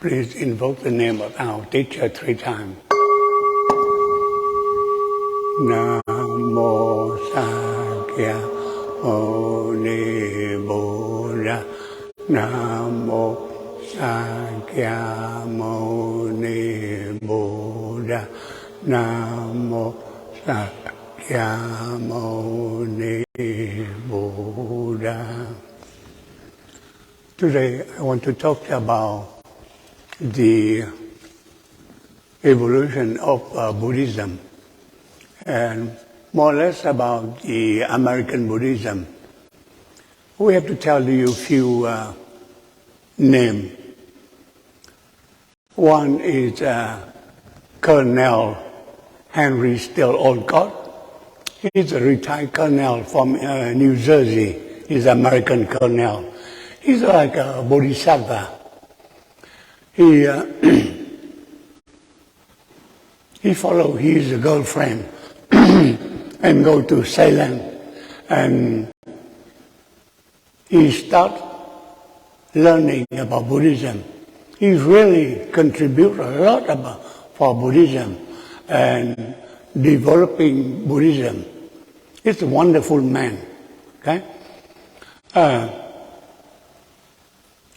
Please invoke the name of our teacher 3 times. Namo Sakya Muni Buddha. Namo Sakya Muni Buddha. Namo Sakya Muni Buddha. Today I want to talk about the evolution of Buddhism and more or less about the American Buddhism. We have to tell you a few names. One is Colonel Henry Steele Olcott. He's a retired colonel from New Jersey. He's an American colonel. He's like a bodhisattva. He followed his girlfriend and go to Ceylon, and he start learning about Buddhism. He really contribute a lot for Buddhism and developing Buddhism. He's a wonderful man. Okay,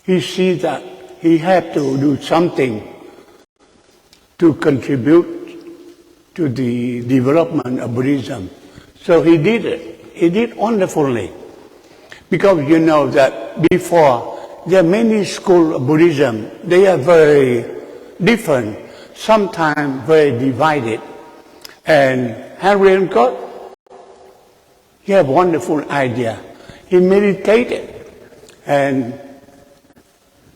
he sees that he had to do something to contribute to the development of Buddhism. So he did it. He did wonderfully. Because you know that before, there are many schools of Buddhism. They are very different, sometimes very divided. And Henry Olcott, he had a wonderful idea. He meditated and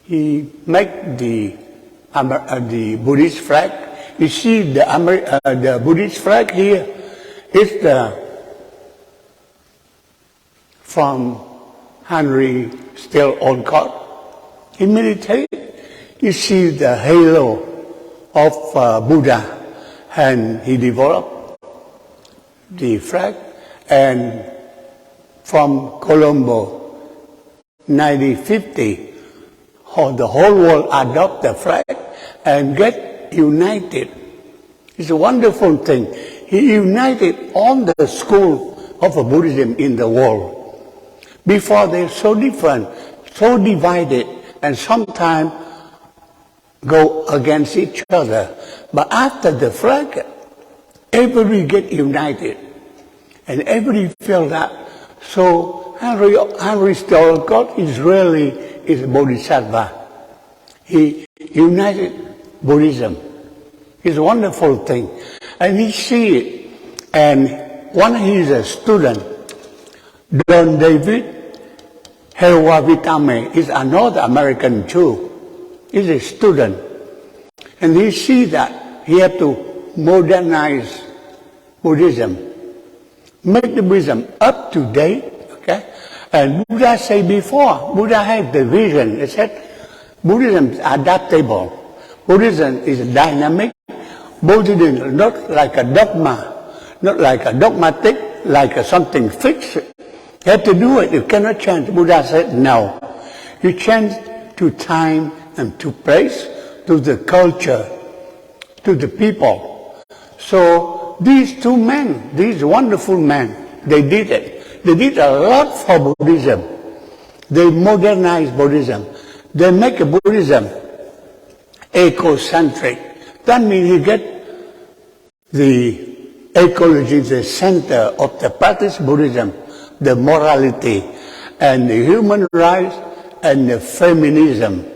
he made the Buddhist flag. You see the Buddhist flag here is from Henry Steele Olcott. He meditated. You see the halo of Buddha, and he developed the flag. And from Colombo, 1950. The whole world adopt the flag and get united. It's a wonderful thing. He united all the schools of Buddhism in the world. Before they're so different, so divided, and sometimes go against each other. But after the flag, everybody get united, and everybody feel that. So Henry Steele Olcott is really is a bodhisattva. He united Buddhism. It's a wonderful thing. And he see it. And one he's a student, Don David Helwavitame, is another American Jew. He's a student. And he see that he have to modernize Buddhism, make the Buddhism up to date, okay? And Buddha said before, Buddha had the vision. He said, Buddhism is adaptable. Buddhism is dynamic. Buddhism is not like a dogma, not like a dogmatic, like something fixed. You have to do it. You cannot change. Buddha said, no. You change to time and to place, to the culture, to the people. So these two men, these wonderful men, they did it. They did a lot for Buddhism. They modernized Buddhism. They make Buddhism ecocentric. That means you get the ecology, the center of the practice Buddhism, the morality, and the human rights, and the feminism.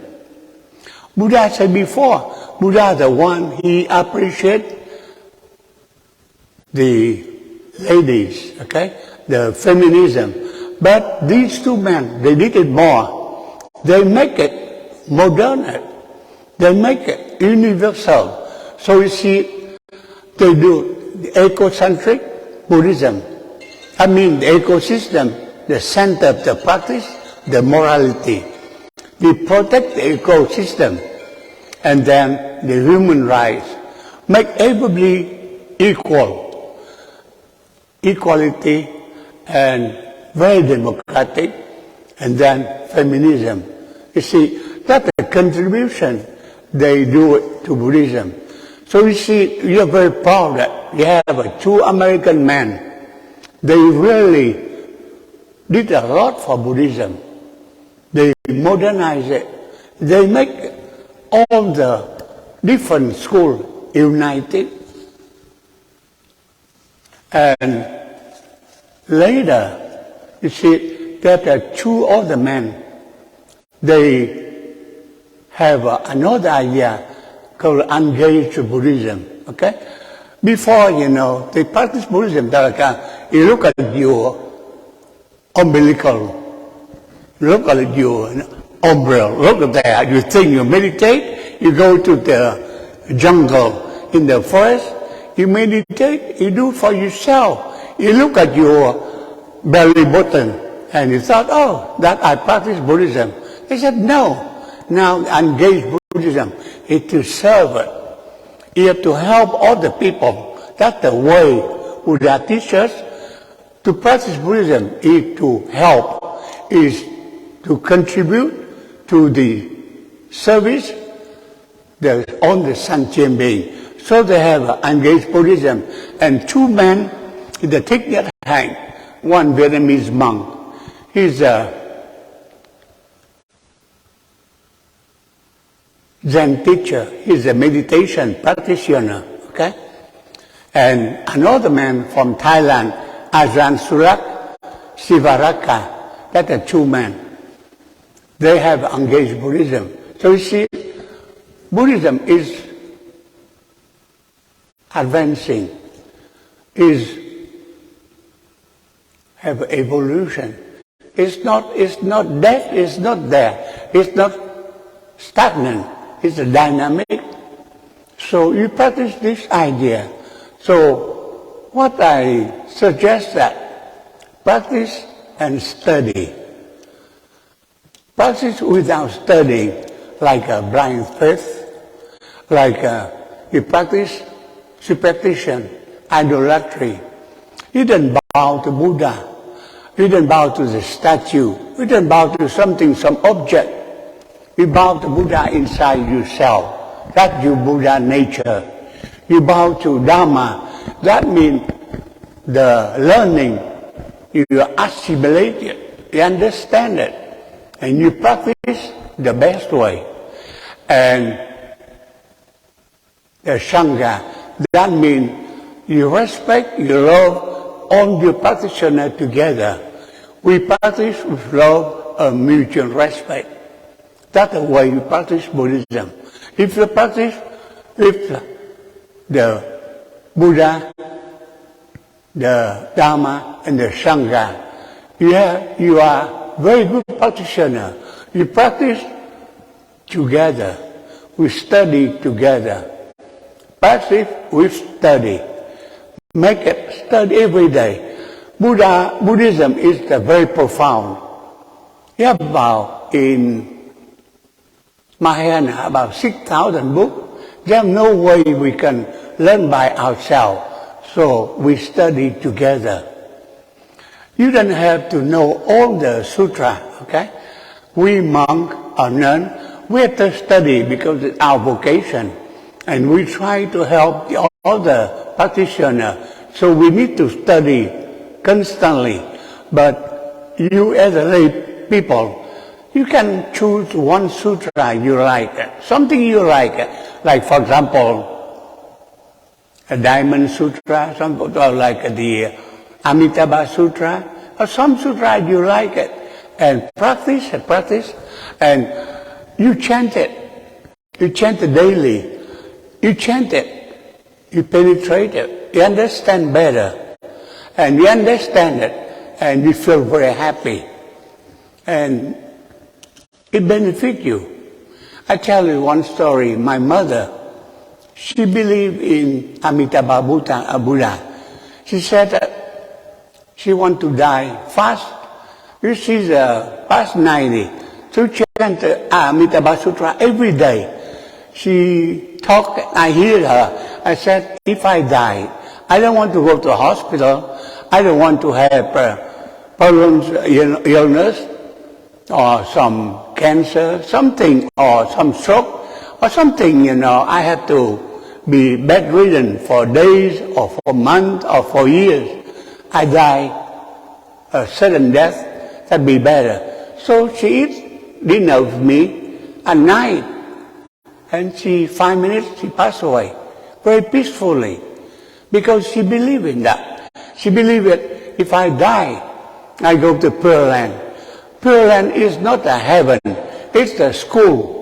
Buddha said before, Buddha the one, he appreciates the ladies, okay? The feminism. But these two men, they did it more. They make it modern. They make it universal. So you see, they do the ecocentric Buddhism. I mean the ecosystem, the center of the practice, the morality. They protect the ecosystem. And then the human rights. Make everybody equal. Equality and very democratic, and then feminism. You see, that's a contribution they do it to Buddhism. So you see, you're very proud that you have two American men. They really did a lot for Buddhism. They modernize it. They make all the different schools united. And later, you see, that two other men, they have another idea called engaged Buddhism. Okay? Before, they practice Buddhism, you look at your umbilical, look at your umbrella, look at that, you think you meditate, you go to the jungle, in the forest, you meditate, you do it for yourself. You look at your belly button, and you thought, oh, that I practice Buddhism. They said, no. Now, engage Buddhism is to serve it. You have to help other people. That's the way Buddha teaches us. To practice Buddhism is to help, is to contribute to the service on the sentient being. So they have engaged Buddhism. And two men in the Thích Nhất Hạnh, one Vietnamese monk. He's a Zen teacher. He's a meditation practitioner. Okay? And another man from Thailand, Ajahn Surak Sivaraka, that's the two men. They have engaged Buddhism. So you see, Buddhism is advancing, is have evolution. It's not dead, it's not there. It's not stagnant, it's a dynamic. So you practice this idea. So what I suggest that practice and study. Practice without studying, like a blind faith, like you practice superstition, idolatry. You didn't bow to Buddha. You didn't bow to the statue. You didn't bow to something, some object. You bow to Buddha inside yourself. That's your Buddha nature. You bow to Dharma. That means the learning, you assimilate it, you understand it, and you practice the best way. And the Sangha, that means you respect, you love all your practitioners together. We practice with love and mutual respect. That's the way you practice Buddhism. If you practice with the Buddha, the Dharma, and the Sangha, you are very good practitioner. You practice together. We study together. Practice with study. Make it study every day. Buddhism is very profound. You have in Mahayana about 6,000 books. There's no way we can learn by ourselves. So we study together. You don't have to know all the sutra, okay? We monk or nun, we have to study because it's our vocation. And we try to help the other practitioners. So we need to study constantly. But you as a lay people, you can choose one sutra you like, something you like for example, a Diamond Sutra, or like the Amitabha Sutra, or some sutra you like it, and practice, and you chant it. You chant it daily. You chant it. You penetrate it. You understand better. And you understand it, and you feel very happy. And it benefits you. I tell you one story. My mother, she believed in Amitabha Buddha. She said that she want to die fast. She's past 90. So she chanted Amitabha Sutra every day. She talked, I hear her. I said, if I die, I don't want to go to the hospital. I don't want to have problems, illness, or some cancer, something, or some stroke, or something, I have to be bedridden for days or for months or for years. I die a sudden death, that'd be better. So she eats dinner with me at night, and 5 minutes, she passed away very peacefully, because she believed in that. She believed that if I die, I go to Pure Land. Pure Land is not a heaven, it's a school.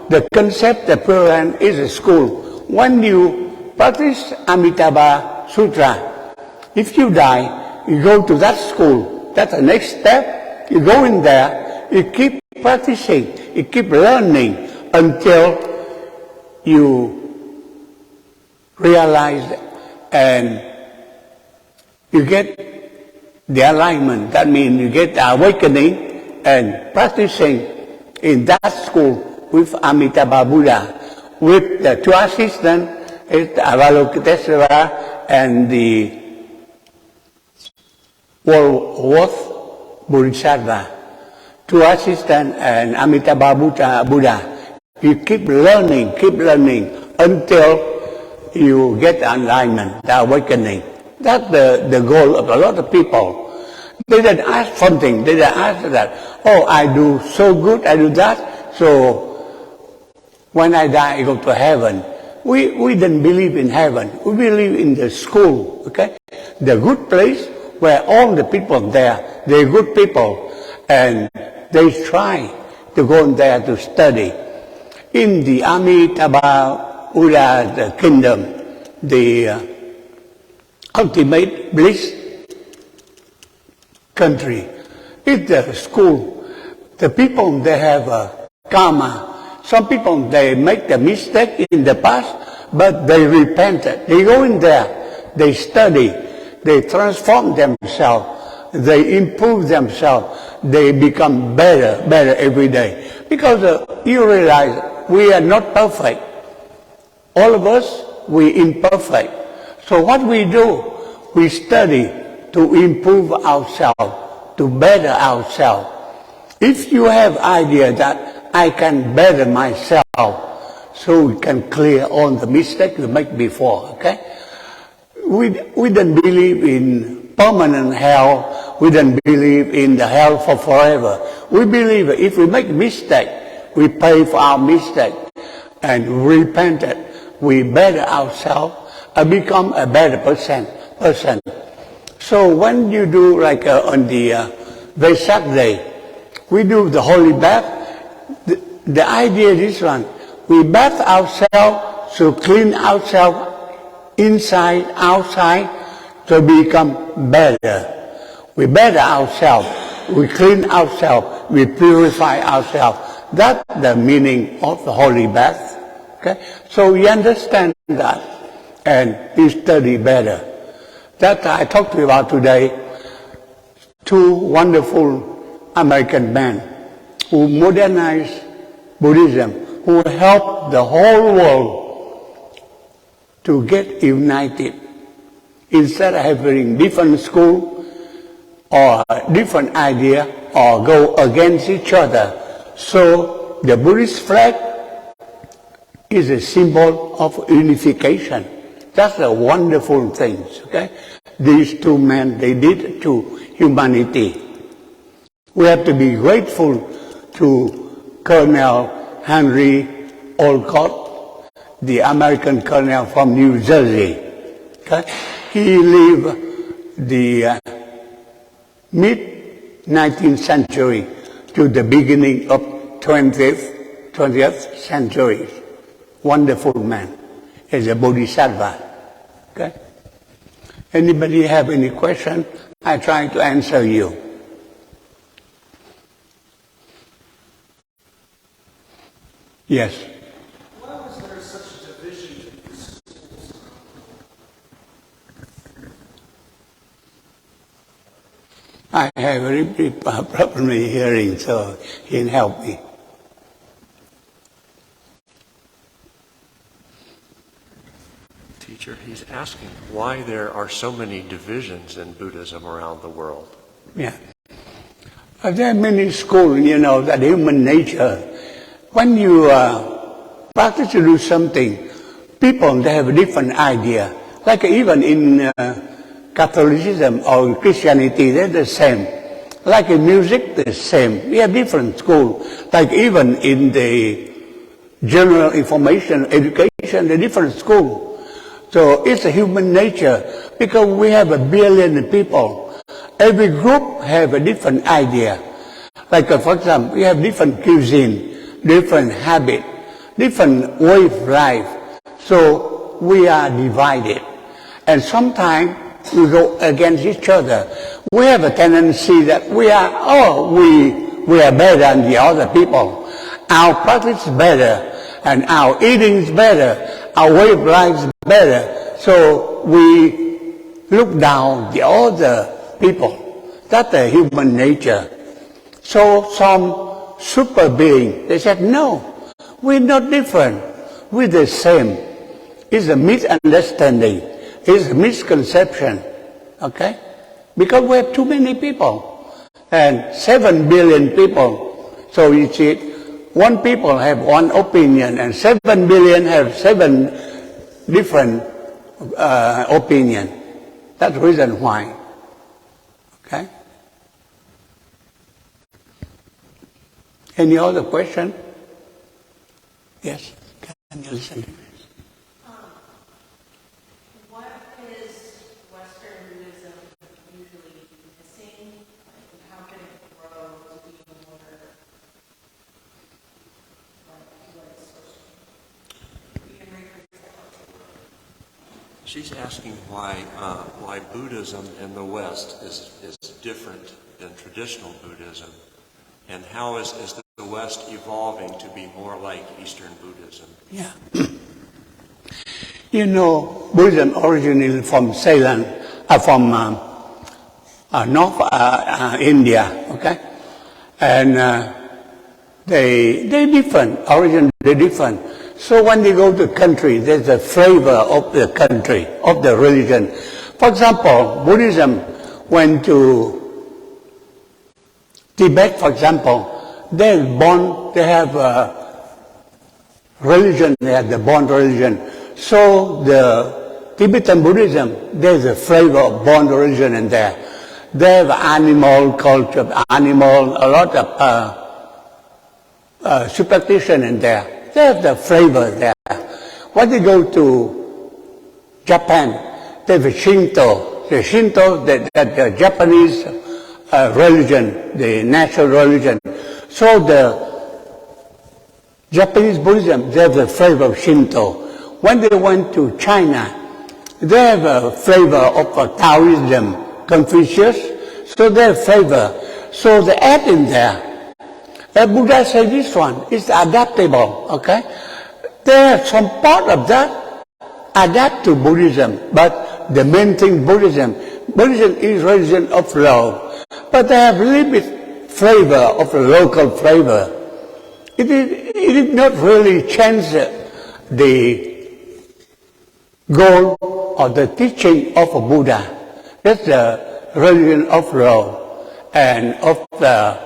The concept of Pure Land is a school. When you practice Amitabha Sutra, if you die, you go to that school. That's the next step. You go in there, you keep practicing, you keep learning until you realize and you get the alignment. That means you get the awakening and practicing in that school with Amitabha Buddha, with the two assistants, Avalokitesvara and the Worth Bodhisattva. Two assistants and Amitabha Buddha. You keep learning until you get the alignment, the awakening. That's the goal of a lot of people. They didn't ask something. They didn't ask that, I do so good, I do that, so when I die, I go to heaven. We didn't believe in heaven. We believe in the school, okay? The good place where all the people there, they're good people, and they try to go in there to study. In the Amitabha Buddha kingdom, the ultimate bliss country, it's the school. The people, they have a karma. Some people, they make the mistake in the past, but they repented. They go in there, they study, they transform themselves, they improve themselves, they become better every day. Because you realize we are not perfect. All of us, we imperfect. So what we do, we study to improve ourselves, to better ourselves. If you have idea that I can better myself, so we can clear all the mistakes we make before, okay? We don't believe in permanent hell. We don't believe in the hell for forever. We believe if we make mistake, we pay for our mistake and repent it. We better ourselves and become a better person. So when you do like on the Vesak day, we do the holy bath. The idea is this one. We bath ourselves to clean ourselves inside, outside, to become better. We better ourselves. We clean ourselves. We purify ourselves. That's the meaning of the holy bath. Okay? So we understand that and we study better. That I talked to you about today. Two wonderful American men who modernized Buddhism, who helped the whole world to get united. Instead of having different school or different idea or go against each other. So the Buddhist flag is a symbol of unification. That's a wonderful thing, okay? These two men, they did to humanity. We have to be grateful to Colonel Henry Olcott, the American colonel from New Jersey. Okay? He lived the mid-19th century to the beginning of 20th century. Wonderful man. He's a bodhisattva. Okay? Anybody have any question? I try to answer you. Yes. Why was there such a division in the schools? I have a very problem in hearing, so he can help me. Teacher, he's asking why there are so many divisions in Buddhism around the world. Yeah. There are many schools, that human nature. When you practice to do something, people, they have a different idea. Like even in Catholicism or Christianity, they're the same. Like in music, the same. We have different schools. Like even in the general information, education, the different school. So it's a human nature because we have 1 billion people. Every group have a different idea. Like for example, we have different cuisine, different habit, different way of life. So we are divided. And sometimes we go against each other. We have a tendency that we are better than the other people. Our practice is better, and our eating is better, our way of life is better. So we look down the other people. That's the human nature. So some super being, they said, no, we're not different. We're the same. It's a misunderstanding. It's a misconception. Okay? Because we have too many people. And 7 billion people. So you see, one people have one opinion and 7 billion have 7 different opinions. That's the reason why. Okay? Any other question? Yes? Can you listen to me? What is Western Buddhism usually missing? Like, how can it grow to be more like what it's supposed to be? You can rephrase that. She's asking why Buddhism in the West is different than traditional Buddhism, and how is the West evolving to be more like Eastern Buddhism? Yeah. You know, Buddhism originally from Ceylon, from North India, okay? And they're different, originally they're different. So when they go to the country, there's a flavor of the country, of the religion. For example, Buddhism went to Tibet, for example. They have religion, they have the born religion. So the Tibetan Buddhism, there's a flavor of born religion in there. They have animal culture, a lot of superstition in there. They have the flavor there. When they go to Japan, they have Shinto. The Shinto, the Japanese religion, the national religion. So the Japanese Buddhism, they have the flavor of Shinto. When they went to China, they have a flavor of Taoism, Confucius, so they have flavor. So they add in there. The Buddha said this one is adaptable, okay? They have some part of that adapt to Buddhism, but the main thing Buddhism is religion of love. But they have a little bit flavor of a local flavor. It did not really change the goal or the teaching of a Buddha. That's the religion of love and of the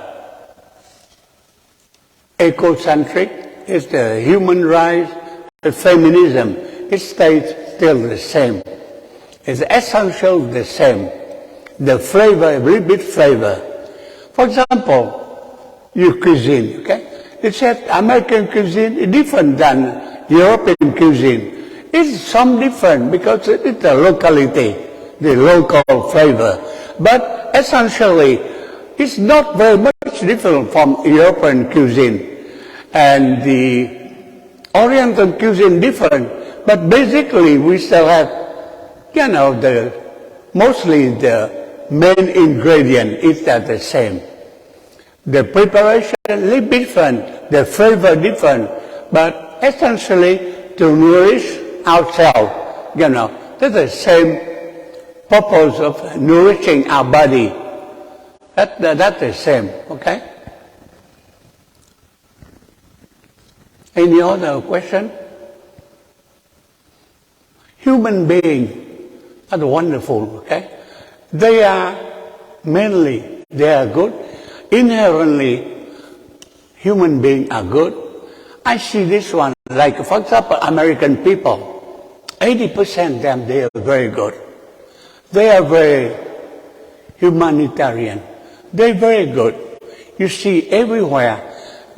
ecocentric. It's the human rights, the feminism. It stays still the same. It's essential the same. The flavor, a little bit flavor. For example, your cuisine, okay? It said American cuisine is different than European cuisine. It's some different because it's the locality, the local flavor. But essentially, it's not very much different from European cuisine. And the Oriental cuisine different, but basically we still have, mostly the main ingredient is the same. The preparation a little different, the flavor different, but essentially to nourish ourselves, that's the same purpose of nourishing our body. That's the same, okay? Any other question? Human beings are wonderful, okay? They are good. Inherently, human beings are good. I see this one, like for example, American people, 80% of them, they are very good. They are very humanitarian. They're very good. You see everywhere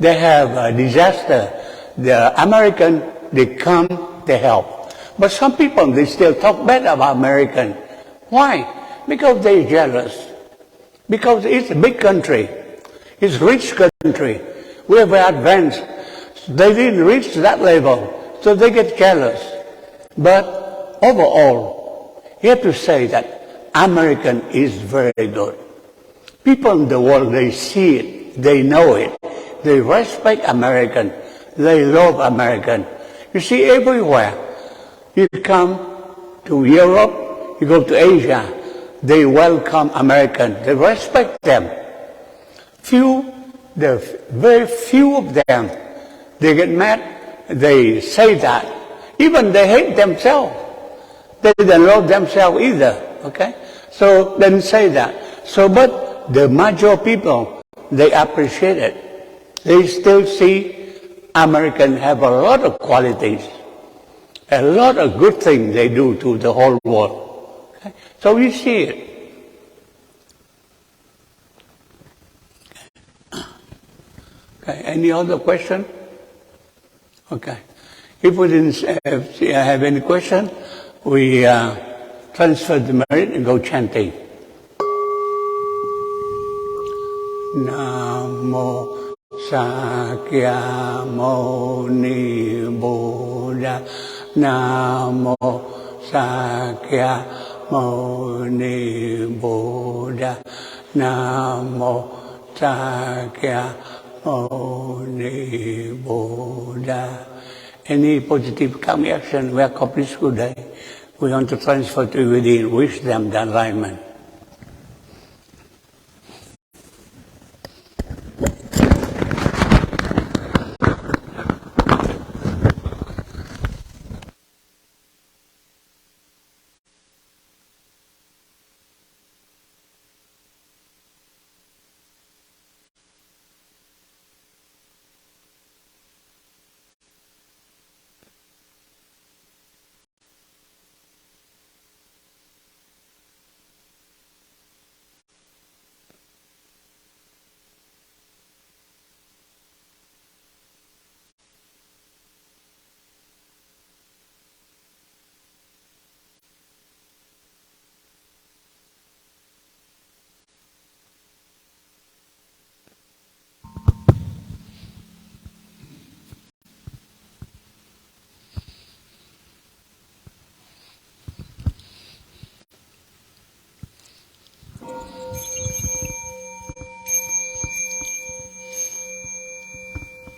they have a disaster. The American, they come, they help. But some people, they still talk bad about American. Why? Because they're jealous. Because it's a big country. It's a rich country. We're very advanced. They didn't reach that level, so they get jealous. But overall, you have to say that American is very good. People in the world, they see it, they know it. They respect American. They love American. You see everywhere. You come to Europe, you go to Asia, they welcome American. They respect them. Very few of them, they get mad, they say that. Even they hate themselves. They don't love themselves either, okay? So they say that. So, but the major people, they appreciate it. They still see Americans have a lot of qualities, a lot of good things they do to the whole world. Okay? So we see it. Okay, any other question? Okay. If we didn't have any question, we transfer the merit and go chanting. Namo Sakya Muni Buddha. Namo Sakya Muni Buddha. Namo Sakya Muni Buddha. Any positive karmic action we accomplish today, we want to transfer to within, wish them the alignment.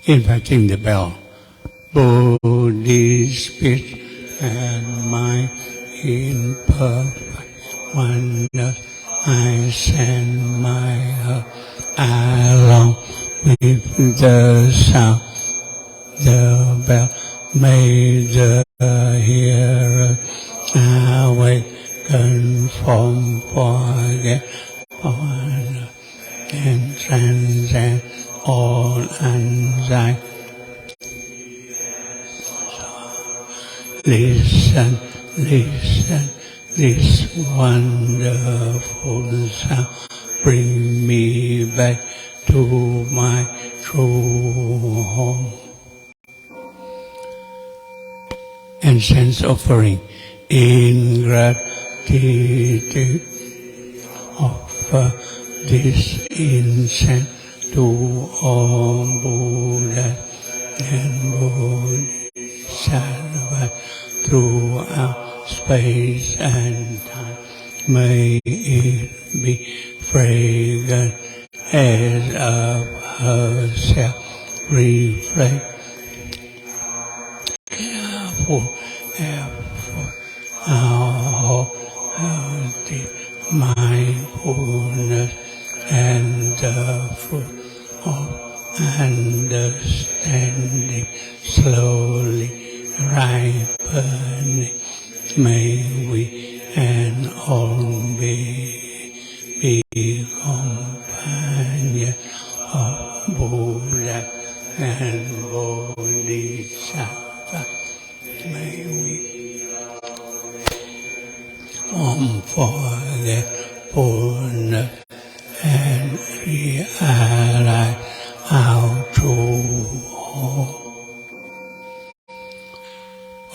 Inviting the bell. Buddhist speech and mind in perfect oneness, I send my heart along with the sound. The bell made the hearer awaken from forgetfulness and transcend all anxiety. Listen, listen, this wonderful sound bring me back to my true home. Incense offering in gratitude. Offer this incense to all Buddhas and Bodhisattvas throughout space and time. May it be fragrant as of herself reflect. Careful effort, our healthy mindfulness and the fruit of understanding slowly ripening. May we and all be companions of Buddha and Bodhisattva.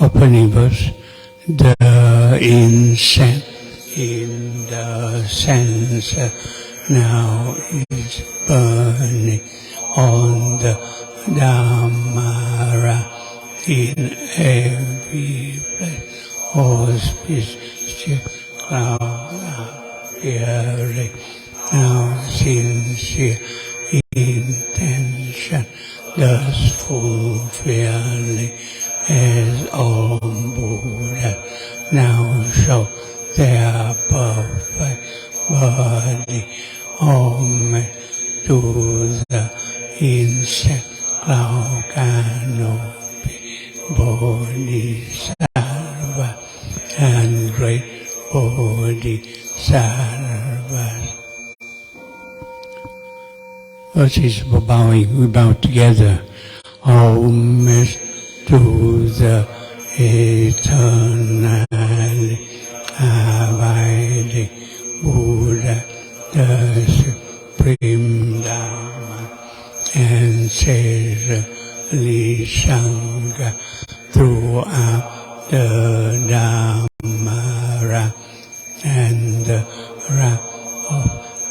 opening verse, the incense in the censer now is burning on the Dhammara in every place. Auspicious cloud appearing, now sincere intention thus fulfilling, as all Buddhas now show their perfect body, homage to the insect cloud canopy, Bodhisattva and great Bodhisattvas. Verses for bowing, we bow together. Homage to the eternally abiding Buddha, the supreme Dharma, and Sagely Sangha throughout the Dhammara and the wrap of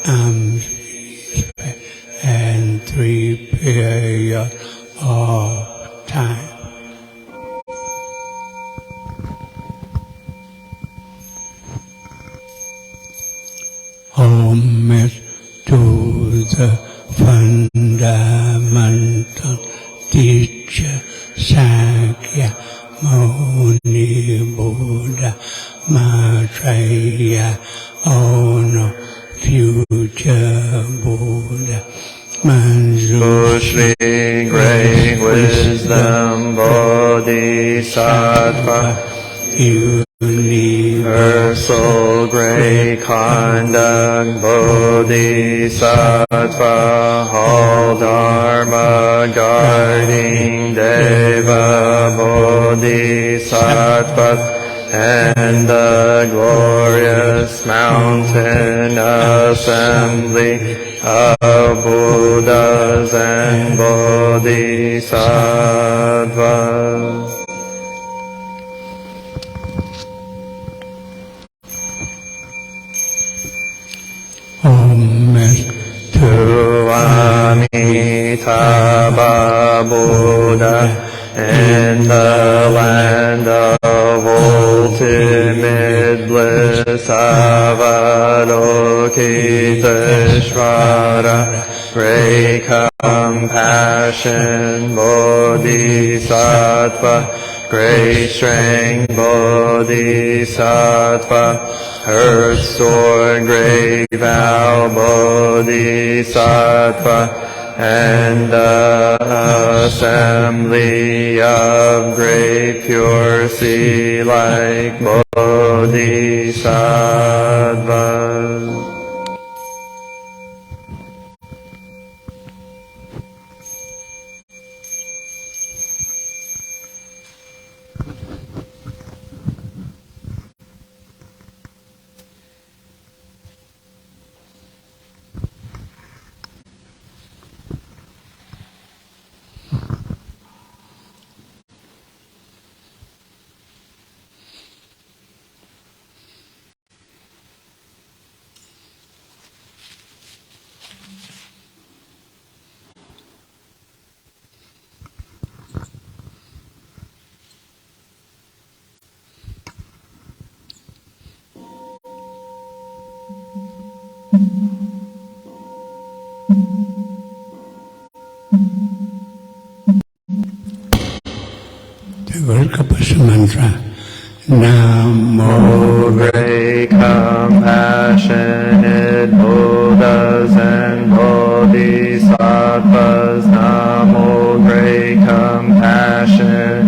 arms and 3 periods of time. Homage to the fundamental teacher Sakya Muni Buddha Maitreya, Ono future Buddha Manjushri, great wisdom Bodhisattva, universal great conduct Bodhisattva, all Dharma guarding Deva Bodhisattva, and the glorious mountain assembly of Buddhas and Bodhisattvas. Homage to Amitabha Buddha in the land of ultimate bliss, Avalokiteshvara, great compassion Bodhisattva, great strength Bodhisattva, earth sword great vow Bodhisattva, and the assembly of great pure sea like Bodhisattvas. The Verkapasa mantra. Namo Great compassionate Buddhas and Bodhisattvas, Namo great compassionate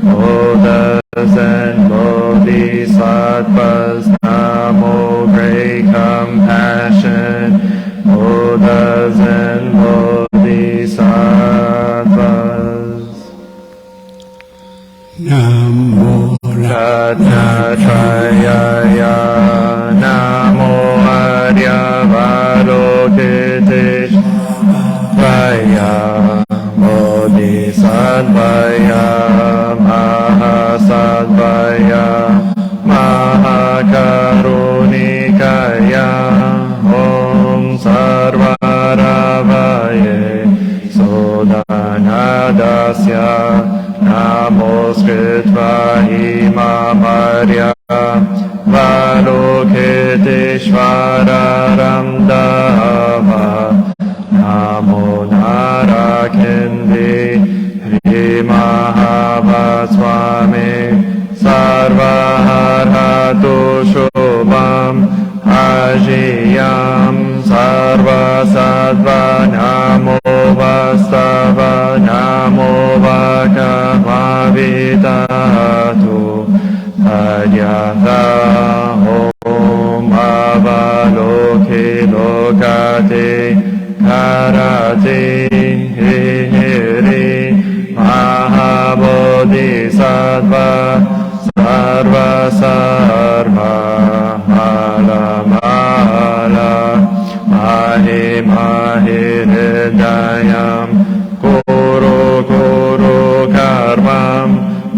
Buddhas and Bodhisattvas, Namo great compassionate Buddhas and Bodhisattvas. Namo Ratnatrayaya, Namo Aryavadokiteshvaya, Bodhisattvaya, Mahasa Tasya Namaskritva Imamarya Valokiteshvararam Dava Namo Narakindi Mahavaswami Sarvaharhatu Shubham Ajiyam Sarvasattva Namo Vastava Namo Vakamavitatu Adyatha Om Avaloki Lokate Karate Mahabodhisattva Sarva Sarva Mala Mala Mahi Mahi Hridayam Kuru Kuru Karmam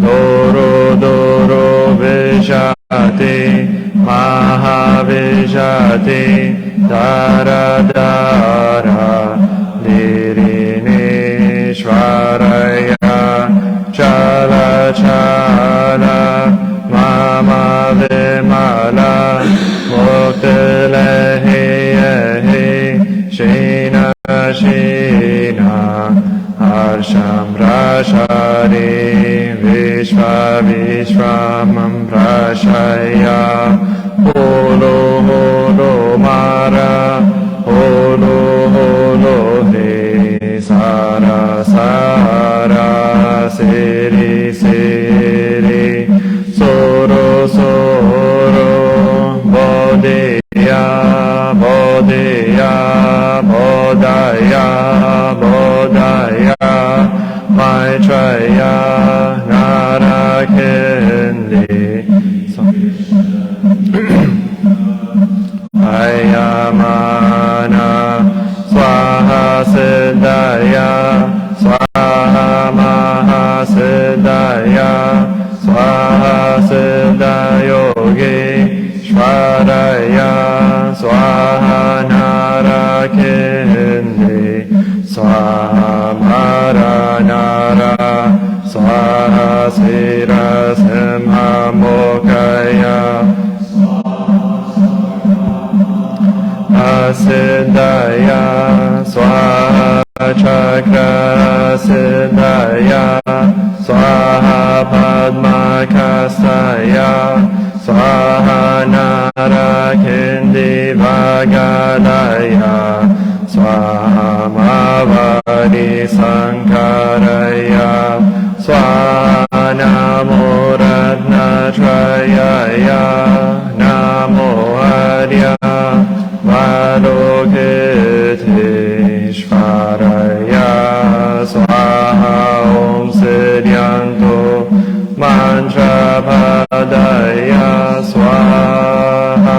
Doro Doro Vishati Mahavishati Dara Dara Dirineshwaraya Chala Chala Mama Vimala Muktalehi Shina Shina Arsham Rashari Vishva Vishvamam Rashaya Holo Holo Mara Holo Holo He Sara Sara Siri Siri Soro Soro Bodhiya Bodhiya Bodhaya Bodhaya Maitreya Narakindi Ayamana Swaha Siddhaya Swaha Mahasiddhaya Swaha Siddhayogi Shvaraya Swaha Narakindi Swaha Mara Nara Swaha Sira Simha Mokaya Siddhaya Swaha Chakra Siddhaya Swaha Padma Kasaya Swaha Narakindi Vagadaya Swaha Mavadi Sankaraya Swaha Namo Ratna Trayaya Namo Arya Valokiteshvaraya Swaha Om Siddhyanto Mantra Padaya Swaha.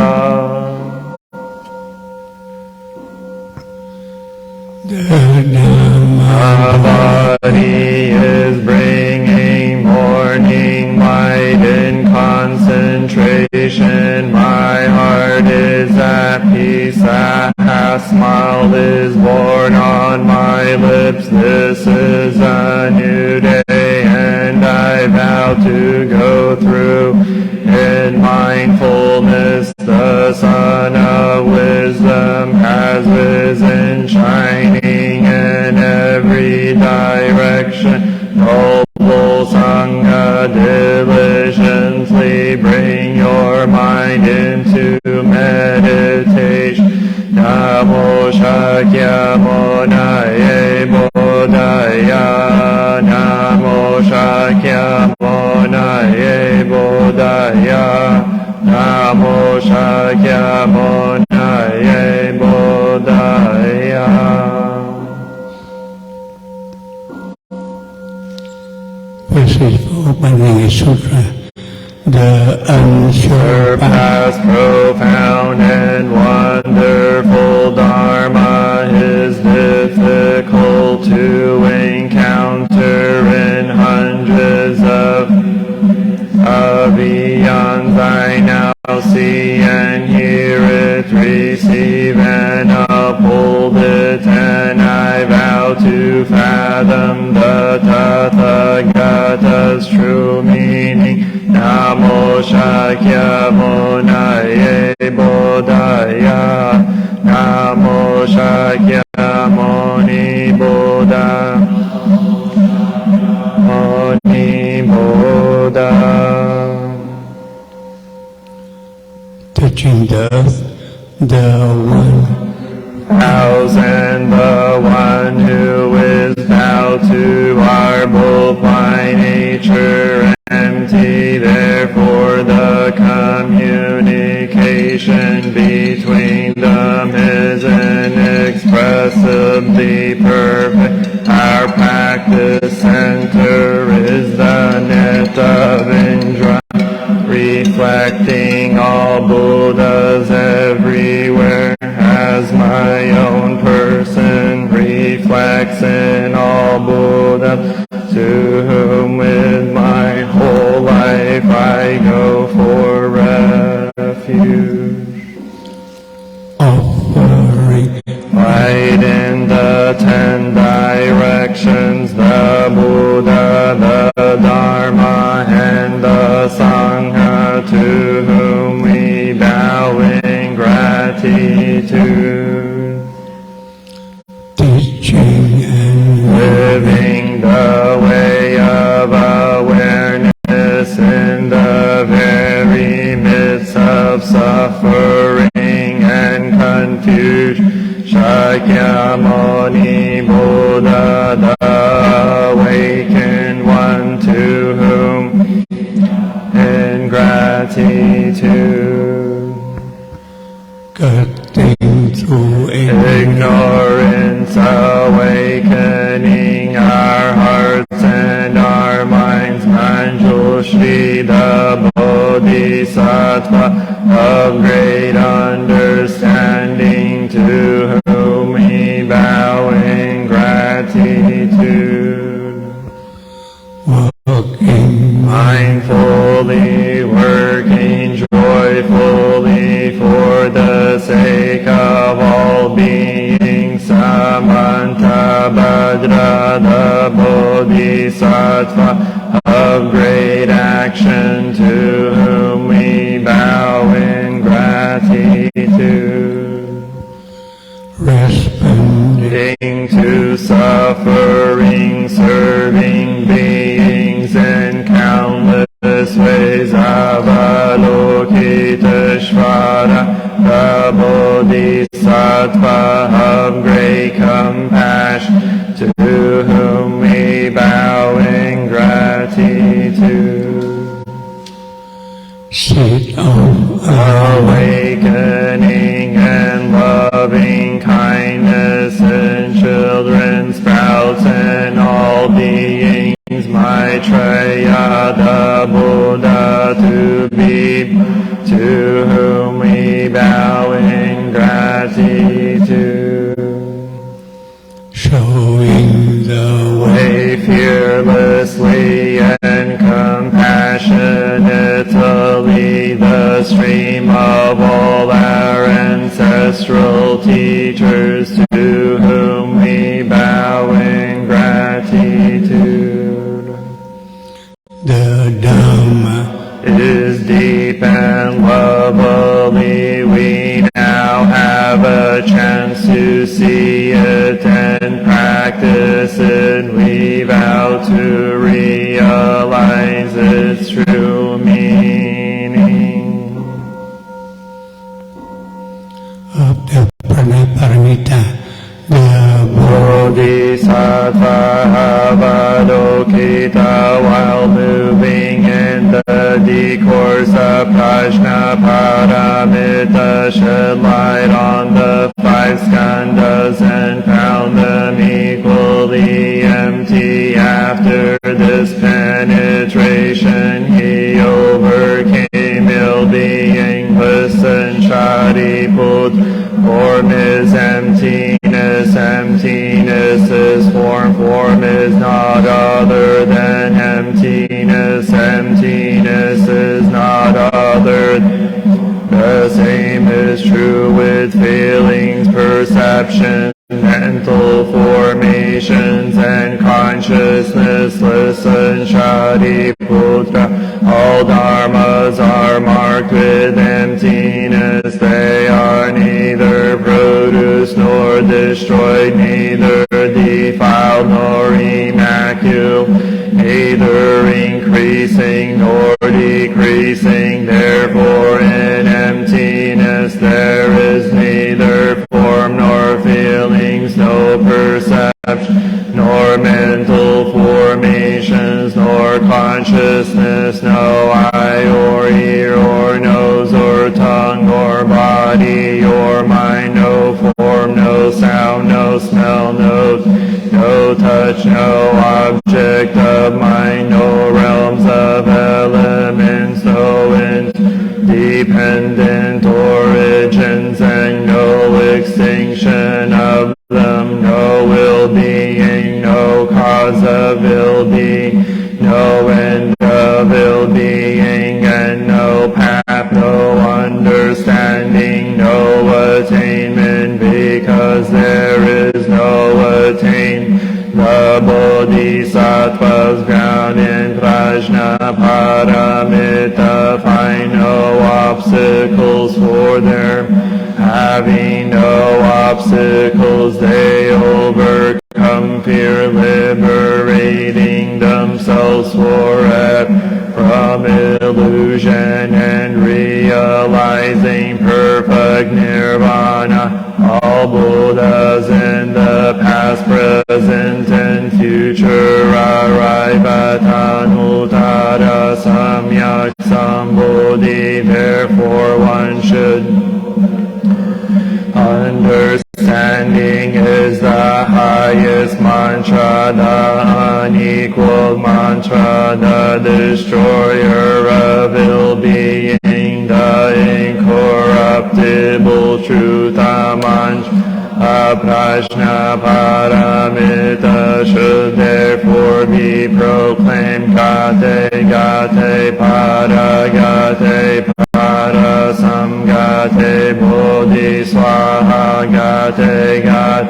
My body is bringing morning light in concentration. My heart is at peace. A half smile is born on my lips. This is a new day, and I vow to go through in mindfulness. The sun of wisdom has risen, shining in every direction. Noble Sangha, diligently bring your mind into meditation. Namo Shakyamunaye Bodhaya. Namo Shakyamunaye Bodhaya. Namo Shakyamunaye Bodhaya. This is opening sutra, the Surpassed, profound, and wonderful Dharma is difficult to encounter in hundreds of eons. I now see and hear it, receive and uphold it, and I vow to fathom the Buddha's true meaning. Namo Shakyamuni Buddhaya. Namo Shakyamuni Buddha. Muni Buddha. Touching the one. Thousand, the one who is bound to our both by nature empty, therefore the communication between them is inexpressibly perfect. Our practice center is the net of Indra, reflecting all Buddhas everywhere, as my own person reflects in all Buddhas, to whom with my whole life I go for refuge. Offering Right in the 10 directions, the Buddha, the Dharma, and the Sangha, to whom we bow in gratitude. teaching and Living the way of awareness in the very midst of suffering and confusion. Shakyamuni Buddha, the awakened one, to whom in gratitude. cutting through Ignorance awakening our hearts and our minds. Manjushri, the Bodhisattva of great understanding, to whom we bow in gratitude. walking Mindfully working joyfully for the sake of all beings. Samanta Bhadra, the Bodhisattva of great action, to whom we bow in gratitude. responding To suffering, serving beings in countless ways. Avalokiteshvara, the Bodhisattva of great compassion, to whom we bow in gratitude. seat of Awakening and loving kindness in children, sprouts in all beings. Maitreya, the Buddha to be, to whom we bow in gratitude. showing the Way fearlessly and compassionately, the stream of all our ancestral teachers, to whom we bow in gratitude. the Dhamma Is deep and lovely. We now have a chance to see it and practice it. We vow to realize its true meaning. of the Pranaparamita, the Bodhisattva Avalokita, while moving in the discourse of Prajnaparamita, shed light on the 5 skandhas and found them equally empty. After this penetration, he overcame ill-being, and Shariputra. Form is emptiness, emptiness is form, form is not other than emptiness, emptiness is not other. The same is true with feelings, perception, mental formation. formations and consciousness. Listen, Shariputra, all dharmas are marked with emptiness. They are neither produced nor destroyed, neither defiled nor immaculate, neither increasing nor decreasing. Therefore in emptiness there is neither form nor feelings, no perception, nor mental formations, nor consciousness, no eye or ear or nose or tongue or body or mind, no form, no sound, no smell, no touch, no object of mind, no realms of elements, no independent origins, and no extinction of them, no ill-being, no cause of ill-being, no end of ill-being, and no path, no understanding, no attainment, because there is no attainment. The Bodhisattvas ground in Prajna Paramita find no obstacles for them. Having no obstacles, they overcome fear, liberating themselves forever from illusion and realizing perfect nirvana. All Buddhas in the past, present, and future arrive at Anuttara Samyak Sambodhi. Therefore one should understanding is the highest mantra, the unequaled mantra, the destroyer of ill-being, the incorruptible truth, the mantra. Prajna Paramita should therefore be proclaimed. Gate, gate, para, gate, para, samgate, bodhi, swaha, gate, gate,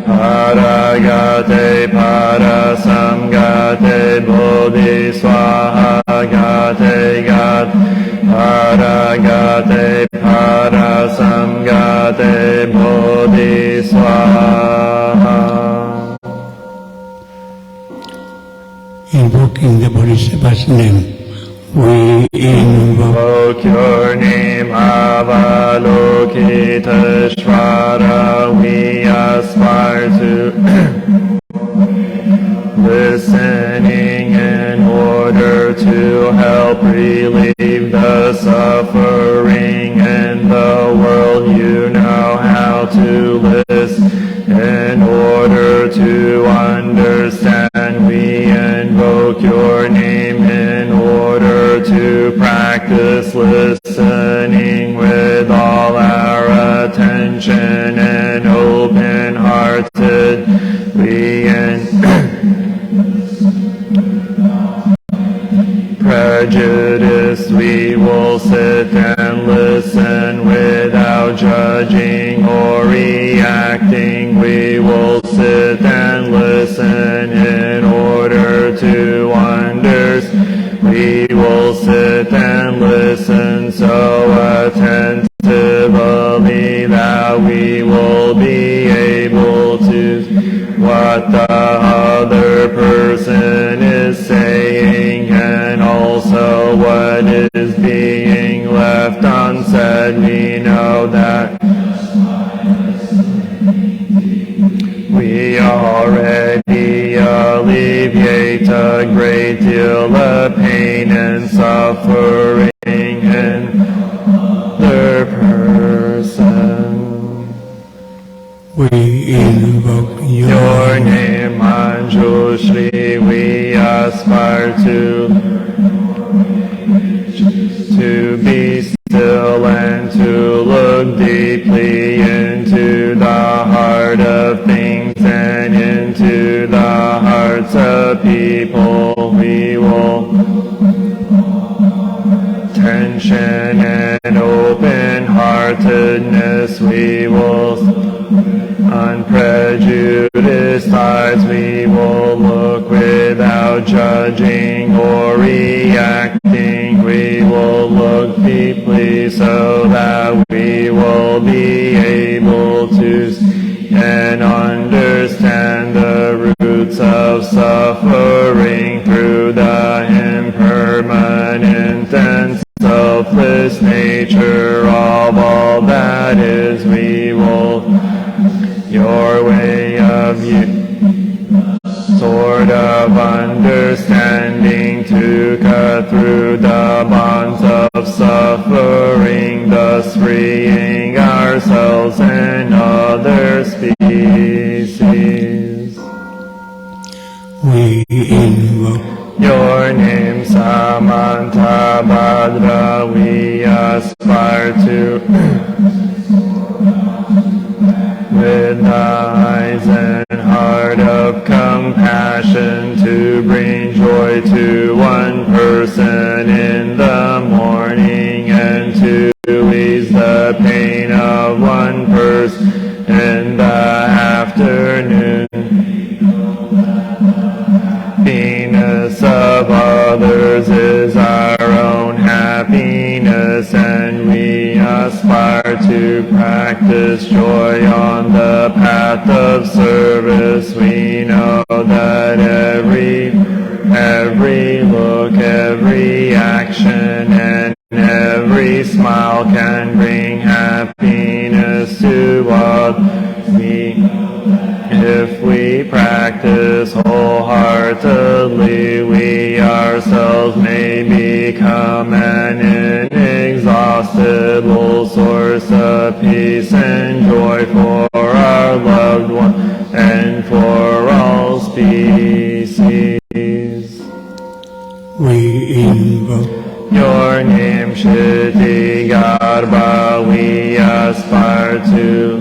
para, gate, para, samgate, bodhi, swaha, gate, gate, para, gate, para, samgate, bodhi, swaha. Invoking the Bodhisattva's name, we invoke your name, Avalokiteshvara. We aspire to listening in order to help relieve the suffering in the world. You know how to listen in order to understand. We invoke your name in order to practice listening with all our attention and open-hearted. Prejudice, we will sit and listen without judging or reacting. We will sit and listen in order to understand. We will sit and listen so attentively that we will be able to what the other person is saying, and also what is being left unsaid. We know that we already alleviate a great deal of pain and suffering in the person. we invoke Your name, Manjushri. We aspire to be still and to look deeply into the heart of things and into the hearts of people. We will tension and open-heartedness. We will unprejudiced eyes. acting, we will look deeply so that we will be able to see and understand the roots of suffering through the impermanent and selfless nature of all that is. We will your way of sort of understanding to cut through the bonds of suffering, thus freeing ourselves and other species. We invoke your name, Samanta Bhadra, we aspire to with the eyes and heart of compassion to bring joy to one person in the morning and to ease the pain of one person in the afternoon. Happiness of others is our own happiness, and we aspire to practice joy on the path of service. We know that every look, every action, and every smile can bring happiness to others. If we practice wholeheartedly, we ourselves may become an inexhaustible source of peace and joy for our loved ones and for all species. we invoke your name, Shiti Garbha, we aspire to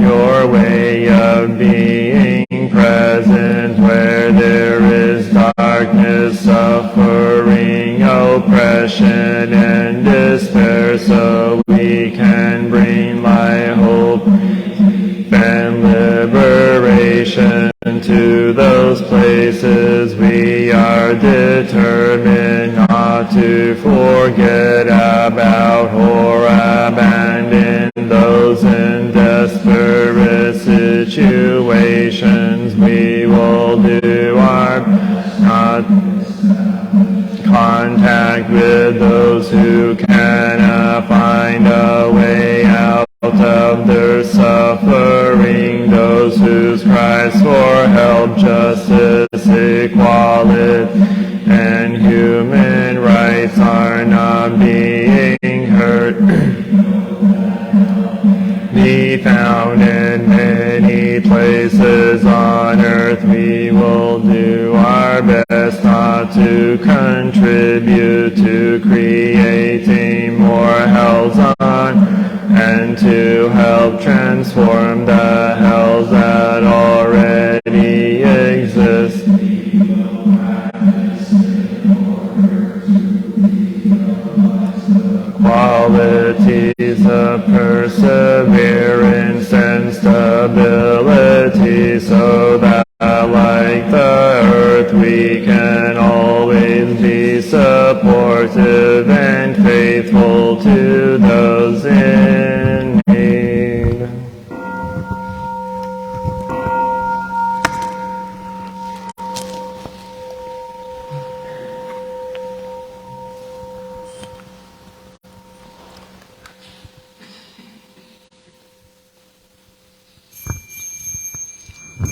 your way of being present where there is darkness, suffering, oppression, and despair, so we can bring light, hope, and liberation to those places. We are determined not to forget about or abandon those in desperate situations. We will do our contact with those who cannot find a way out of their suffering, those whose cries for help, justice, equality, and human rights are not being heard. Be found in many places on earth. We will do our best not to contribute to creating more hells on and to help transform the hells that already exist. Qualities of perseverance and stability, so that like the earth we can always be supportive and faithful to those in need.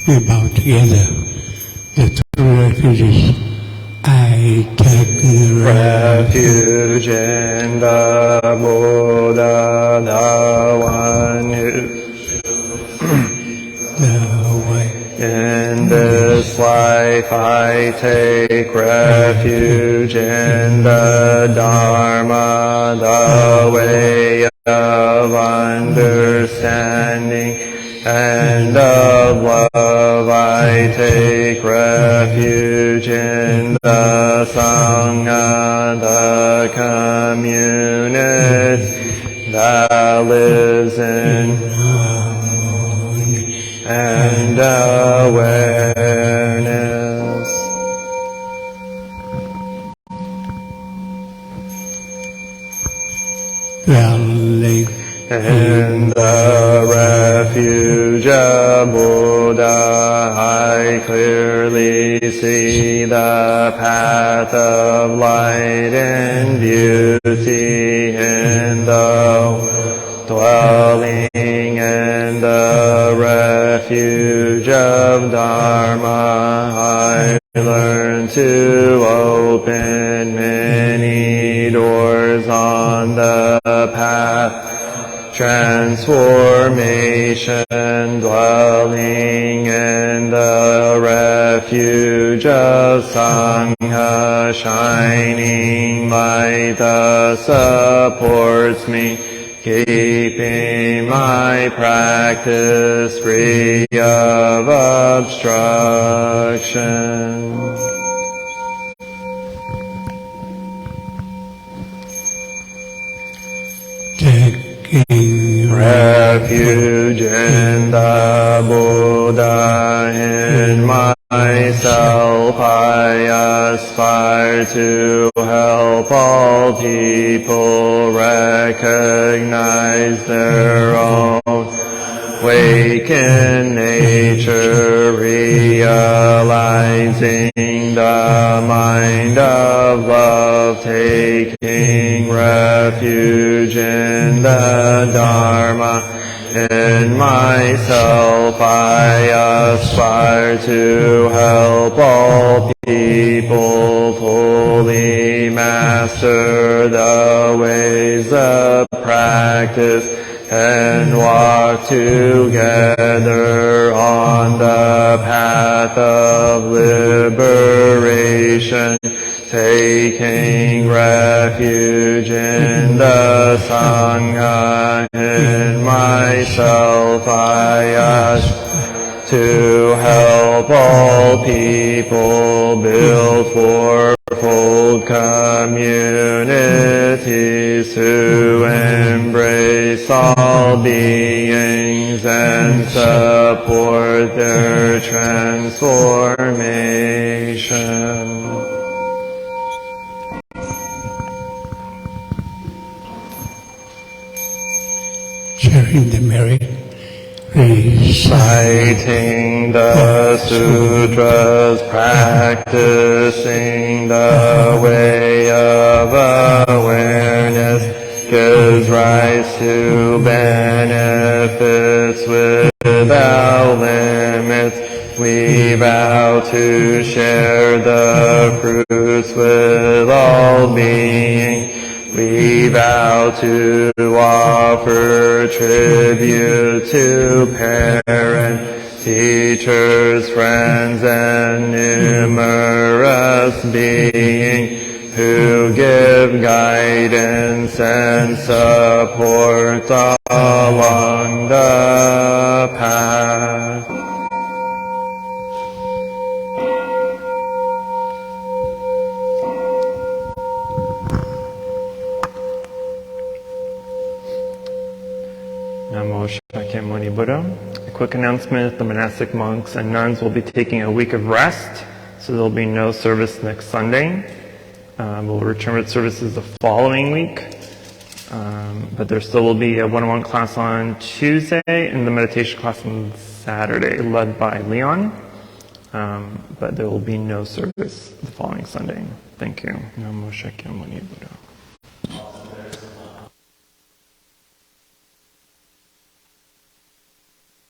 we bow together. The two refugees. I take Refuge in the Buddha, the one who the way. in this life I take refuge in the Dharma, the way of understanding and of love. I take refuge in the Sangha, the community that lives in and awareness. dwelling in the refuge of Buddha, I clearly see the path of light and beauty in the dwelling in the refuge of Dharma. I learn to open many doors on the path. Transformation, dwelling in the refuge of Sangha, shining light thus supports me, keeping my practice free of obstruction. Taking refuge in the Buddha, in myself I aspire to help all people recognize their own awakened nature, realizing the mind of love, taking refuge in the Dharma. In myself I aspire to help all people fully master the ways of practice and walk together on the path of liberation, taking refuge in the Sangha. In myself I ask to help all people build fourfold communities who embrace all beings and support their transformation. sharing the merit, reciting the sutras, practicing the way of awareness, gives rise to benefits without limits. We vow to share the fruits with all beings. We vow to offer tribute to parents, teachers, friends, and numerous beings who give guidance and support along the path. Namo Shakyamuni Buddha. A quick announcement, the monastic monks and nuns will be taking a week of rest, so there will be no service next Sunday. We'll return with services the following week, but there still will be a one-on-one class on Tuesday and the meditation class on Saturday, led by Leon, but there will be no service the following Sunday. Thank you. Namo Shakyamuni Buddha.